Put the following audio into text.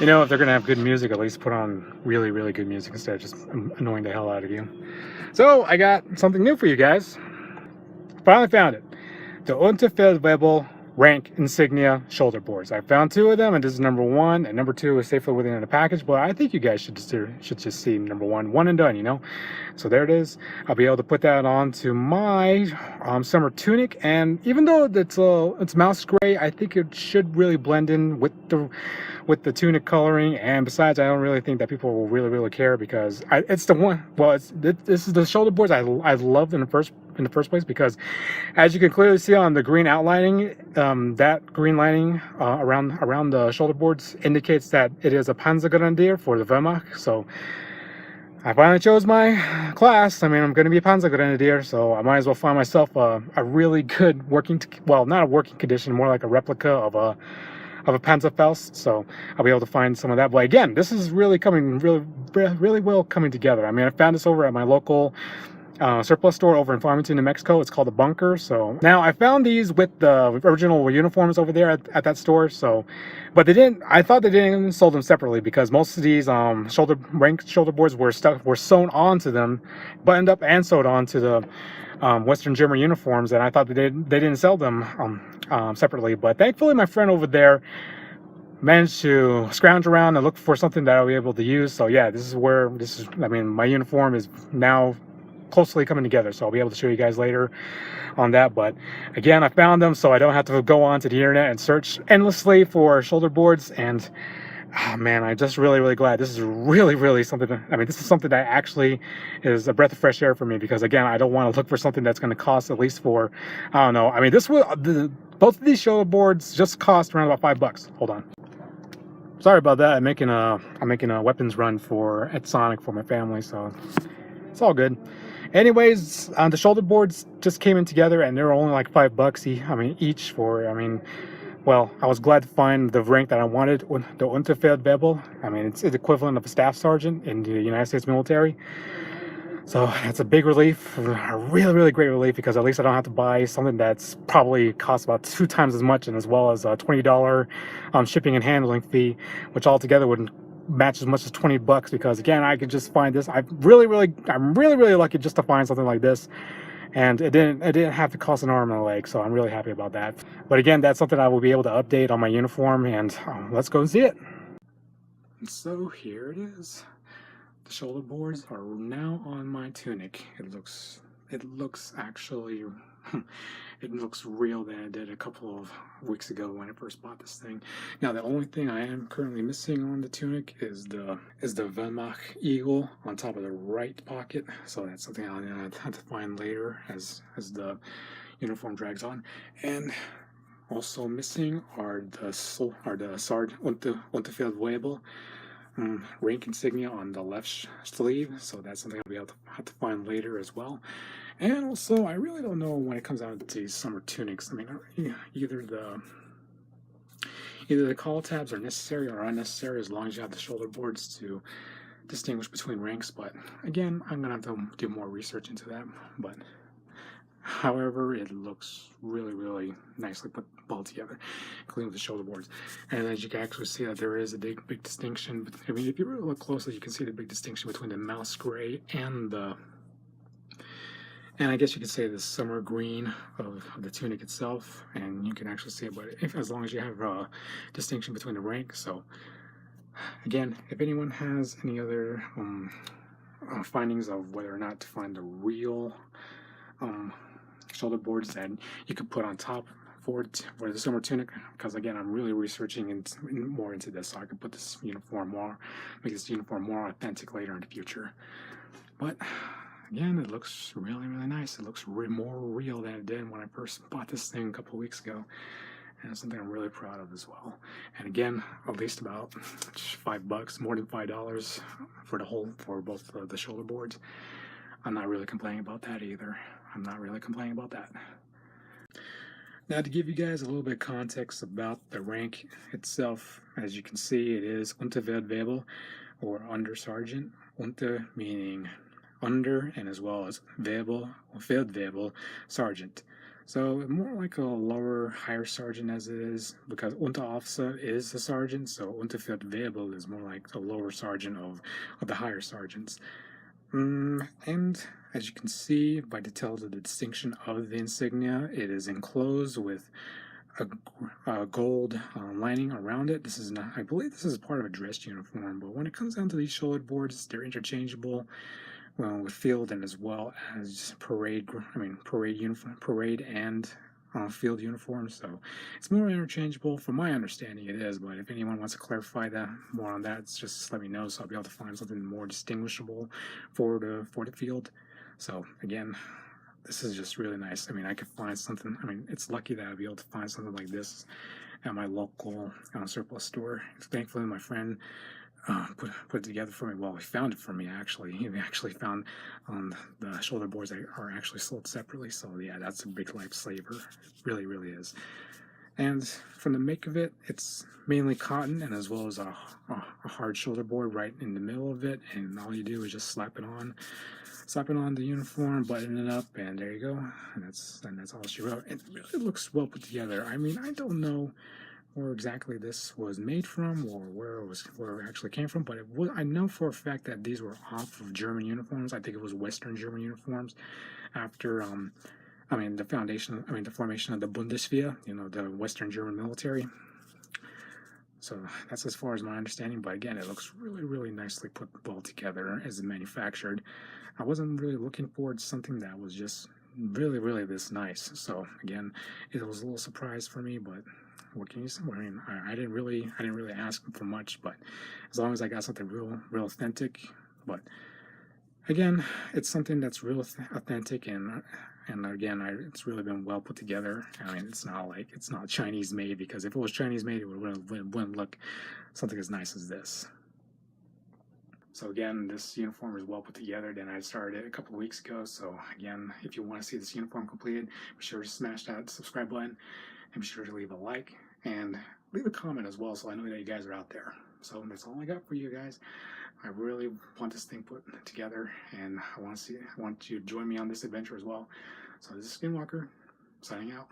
You know, if they're gonna have good music, at least put on really, really good music instead of just annoying the hell out of you. So I got something new for you guys. Finally found it. The Unterfeldwebel rank insignia shoulder boards. I found two of them, and this is number one, and number two is safely within the package. But I think you guys should just see number one and done. You know, so there it is. I'll be able to put that on to my summer tunic, and even though it's mouse gray, I think it should really blend in with the tunic coloring. And besides, I don't really think that people will really care because it's the one. Well, this is the shoulder boards I loved in the first place, because as you can clearly see on the green outlining, that green lining around the shoulder boards indicates that it is a Panzergrenadier for the Wehrmacht. So I finally chose my class. I mean, I'm going to be a Panzergrenadier, so I might as well find myself a really good working, well, not a working condition, more like a replica of a Panzerfaust. So I'll be able to find some of that. But again, this is really coming really well coming together. I mean, I found this over at my local surplus store over in Farmington, New Mexico. It's called The Bunker. So now I found these with the original uniforms over there at that store. So, but I thought they didn't sold them separately, because most of these shoulder boards were sewn onto them, buttoned up and sewed onto the Western German uniforms, and I thought they didn't sell them separately. But thankfully, my friend over there managed to scrounge around and look for something that I'll be able to use. So yeah, I mean, my uniform is now closely coming together, so I'll be able to show you guys later on that. But again, I found them, so I don't have to go on to the internet and search endlessly for shoulder boards. And oh man, I'm just really glad. This is really something. I mean, this is something that actually is a breath of fresh air for me, because again, I don't want to look for something that's going to cost at least for, I don't know. I mean, both of these shoulder boards just cost around about $5. Hold on. Sorry about that. I'm making a weapons run at Sonic for my family, so it's all good. Anyways, the shoulder boards just came in together, and they were only like $5 each for, well, I was glad to find the rank that I wanted, the Unterfeldwebel. I mean, it's the equivalent of a staff sergeant in the United States military. So that's a big relief, a really great relief, because at least I don't have to buy something that's probably costs about 2 times as much, and as well as a $20 shipping and handling fee, which altogether would match as much as $20, because again, I could just find this. I'm really lucky just to find something like this, and it didn't have to cost an arm and a leg, so I'm really happy about that. But again, that's something I will be able to update on my uniform, and let's go and see it. So here it is. The shoulder boards are now on my tunic. It looks actually it looks real than it did a couple of weeks ago when I first bought this thing. Now, the only thing I am currently missing on the tunic is the Wehrmacht eagle on top of the right pocket. So that's something I'll have to find later as the uniform drags on. And also missing are the Sergeant Unterfeldwebel rank insignia on the left sleeve, so that's something I'll be able to have to find later as well. And also, I really don't know when it comes down to these summer tunics. I mean, either the collar tabs are necessary or unnecessary, as long as you have the shoulder boards to distinguish between ranks. But again, I'm gonna have to do more research into that. But however, it looks really nicely put together, including with the shoulder boards. And as you can actually see, that there is a big distinction. I mean, if you really look closely, you can see the big distinction between the mouse gray and I guess you could say the summer green of the tunic itself. And you can actually see it, but as long as you have a distinction between the ranks. So again, if anyone has any other findings of whether or not to find the real shoulder boards that you could put on top for the summer tunic, because again, I'm really researching more into this, so I could put this uniform make this uniform more authentic later in the future. But again, it looks really nice. It looks more real than it did when I first bought this thing a couple of weeks ago, and it's something I'm really proud of as well. And again, at least about $5, more than $5 for both the shoulder boards. I'm not really complaining about that either. Now, to give you guys a little bit of context about the rank itself, as you can see, it is Unterfeldwebel, or under sergeant. Unter meaning under, and as well as Webel or Feldwebel, sergeant. So more like a lower, higher sergeant as it is, because Unteroffizier is a sergeant, so Unterfeldwebel is more like the lower sergeant of the higher sergeants. And as you can see by the tell the distinction of the insignia, it is enclosed with a gold lining around it. This is not, I believe this is part of a dress uniform, but when it comes down to these shoulder boards, they're interchangeable, well, with field and as well as parade uniform, parade and field uniforms. So it's more interchangeable. From my understanding, it is. But if anyone wants to clarify that more on that, just let me know, so I'll be able to find something more distinguishable for the field. So again, this is just really nice. I mean, I could find something. I mean, it's lucky that I'll be able to find something like this at my local surplus store. Thankfully, my friend put it together for me. Well, he found it for me, actually. He actually found the shoulder boards that are actually sold separately. So yeah, that's a big lifesaver. It really, really is. And from the make of it, it's mainly cotton, and as well as a hard shoulder board right in the middle of it. And all you do is just slap it on the uniform, button it up, and there you go. And that's all she wrote. It really looks well put together. I mean, I don't know where exactly this was made from, or where it actually came from, but I know for a fact that these were off of German uniforms. I think it was Western German uniforms after the formation of the Bundeswehr, the Western German military. So that's as far as my understanding, but again, it looks really, really nicely put well together as manufactured. I wasn't really looking forward to something that was just really, really this nice. So again, it was a little surprise for me, but what can you say? I mean, I didn't really ask for much, but as long as I got something real authentic. But again, it's something that's real authentic, and again, it's really been well put together. I mean, it's not Chinese made, because if it was Chinese made, it wouldn't look something as nice as this. So again, this uniform is well put together. Then I started it a couple of weeks ago. So again, if you want to see this uniform completed, be sure to smash that subscribe button, and be sure to leave a like and leave a comment as well, so I know that you guys are out there. So that's all I got for you guys. I really want this thing put together, and I want you to join me on this adventure as well. So this is Skinwalker, signing out.